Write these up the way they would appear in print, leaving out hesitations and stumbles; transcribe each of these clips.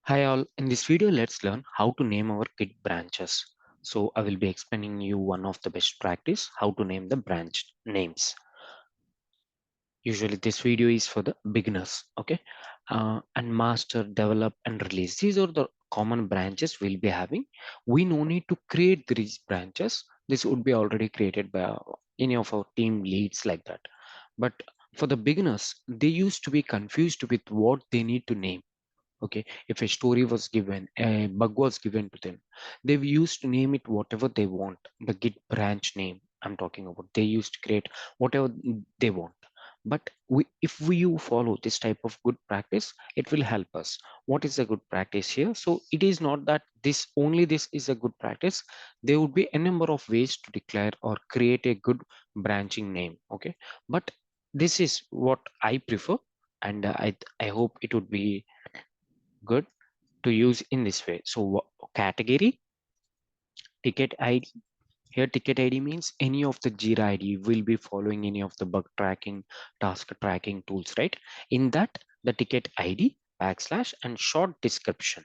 Hi all, in this video let's learn how to name our Git branches. So I will be explaining you one of the best practice how to name the branch names. Usually this video is for the beginners, okay? And master, develop and release. These are the common branches we'll be having. We no need to create these branches. This would be already created by any of our team leads like that. But for the beginners, they used to be confused with what they need to name. Okay, if a story was given, a bug was given to them, they used to name it whatever they want. The Git branch name I'm talking about, they used to create whatever they want. But if we you follow this type of good practice, it will help us. What is a good practice here? So it is not that this is a good practice. There would be a number of ways to declare or create a good branching name. Okay, but this is what I prefer, and I hope it would be good to use in this way. So category, ticket ID. Here ticket ID means any of the Jira ID will be following any of the bug tracking, task tracking tools, right? In that, the ticket ID backslash and short description.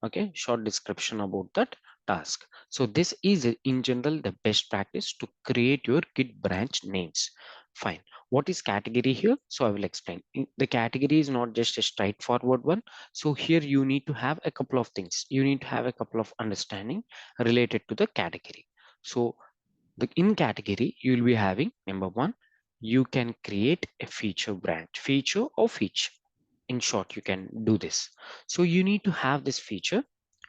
Okay, short description about that task. So this is in general the best practice to create your Git branch names. Fine. What is category here? So I will explain. The category is not just a straightforward one. So here you need to have a couple of things. You need to have a couple of understanding related to the category. So in category, you will be having number one, you can create a feature branch, feature or feature. In short, you can do this. So you need to have this feature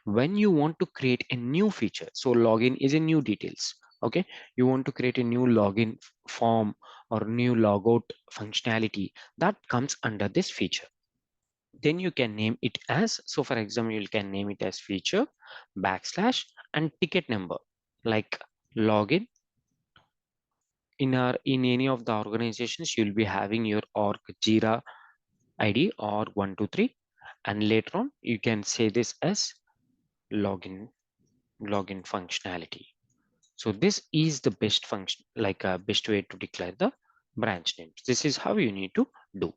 when you want to create a new feature. So login is a new details. Okay, you want to create a new login form or new logout functionality that comes under this feature. Then you can name it as, so for example, you can name it as feature backslash and ticket number, like login. In any of the organizations, you'll be having your org Jira ID or 123, and later on you can say this as login functionality. So this is the best function, like a best way to declare the branch names. This is how you need to do.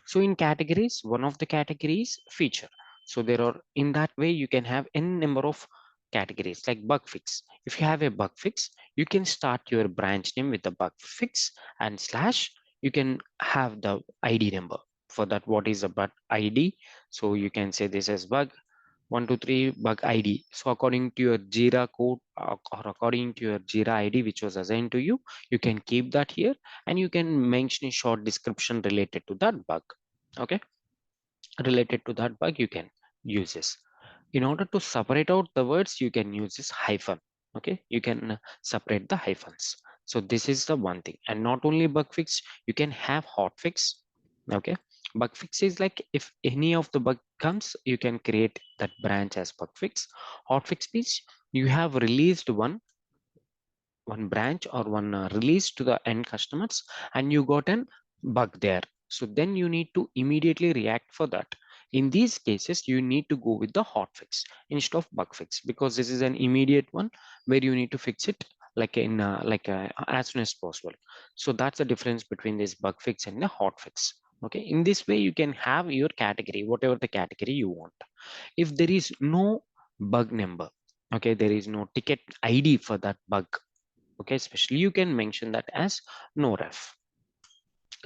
So in categories, one of the categories feature. So there are, in that way you can have n number of categories like bug fix. If you have a bug fix, you can start your branch name with the bug fix and slash. You can have the ID number for that. What is a bug ID? So you can say this as bug 123 bug ID. So according to your Jira code or according to your Jira ID which was assigned to you, you can keep that here and you can mention a short description related to that bug. Okay, related to that bug you can use this. In order to separate out the words, you can use this hyphen. Okay, you can separate the hyphens. So this is the one thing. And not only bug fix, you can have hot fix. Okay, bug fix is like if any of the bug comes, you can create that branch as bug fix. Hot fix means you have released one branch or one release to the end customers and you got an bug there. So then you need to immediately react for that. In these cases, you need to go with the hot fix instead of bug fix, because this is an immediate one where you need to fix it like as soon as possible. So that's the difference between this bug fix and the hot fix. Okay, in this way you can have your category, whatever the category you want. If there is no bug number, okay, there is no ticket ID for that bug. Okay, especially you can mention that as no ref.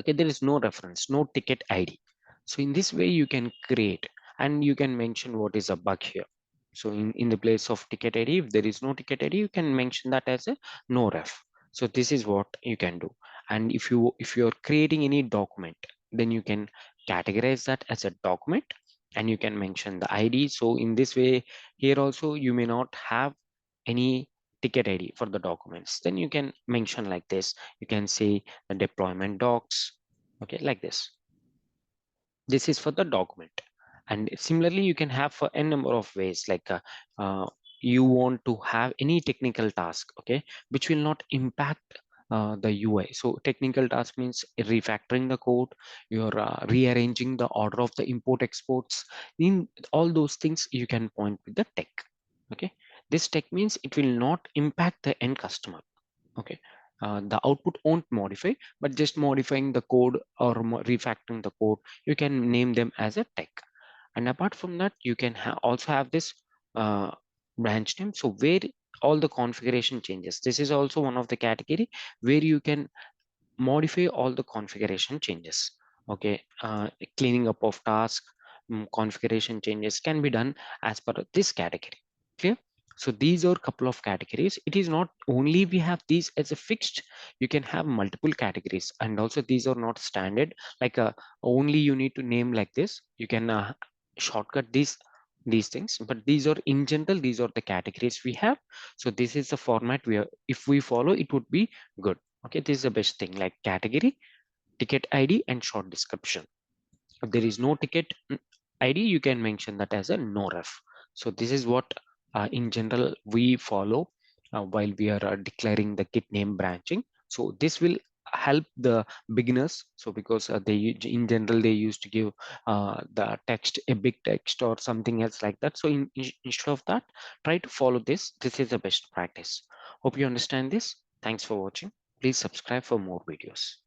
Okay, there is no reference, no ticket ID. So in this way you can create and you can mention what is a bug here. So in the place of ticket ID, if there is no ticket ID, you can mention that as a no ref. So this is what you can do. And if you're creating any document, then you can categorize that as a document and you can mention the ID. So in this way, here also you may not have any ticket ID for the documents. Then you can mention like this. You can say the deployment docs. Okay, like this. This is for the document. And similarly, you can have for a number of ways, like uh, you want to have any technical task, okay, which will not impact the UI. So technical task means refactoring the code, you're rearranging the order of the import exports. In all those things, you can point with the tech. Okay, this tech means it will not impact the end customer. Okay, the output won't modify, but just modifying the code or refactoring the code, you can name them as a tech. And apart from that, you can also have this uh, branch name. So where all the configuration changes, this is also one of the category where you can modify all the configuration changes. Okay, cleaning up of task, configuration changes can be done as per this category. Clear? So these are couple of categories. It is not only we have these as a fixed, you can have multiple categories, and also these are not standard, like only you need to name like this. You can shortcut these things, but these are in general, these are the categories we have. So this is the format we are, if we follow, it would be good. Okay, this is the best thing, like category, ticket ID, and short description. If there is no ticket ID, you can mention that as a no ref. So this is what in general we follow while we are declaring the kit name branching. So this will help the beginners. So because in general they used to give the text, a big text or something else like that. So instead of that, try to follow this. This is the best practice. Hope you understand this. Thanks for watching. Please subscribe for more videos.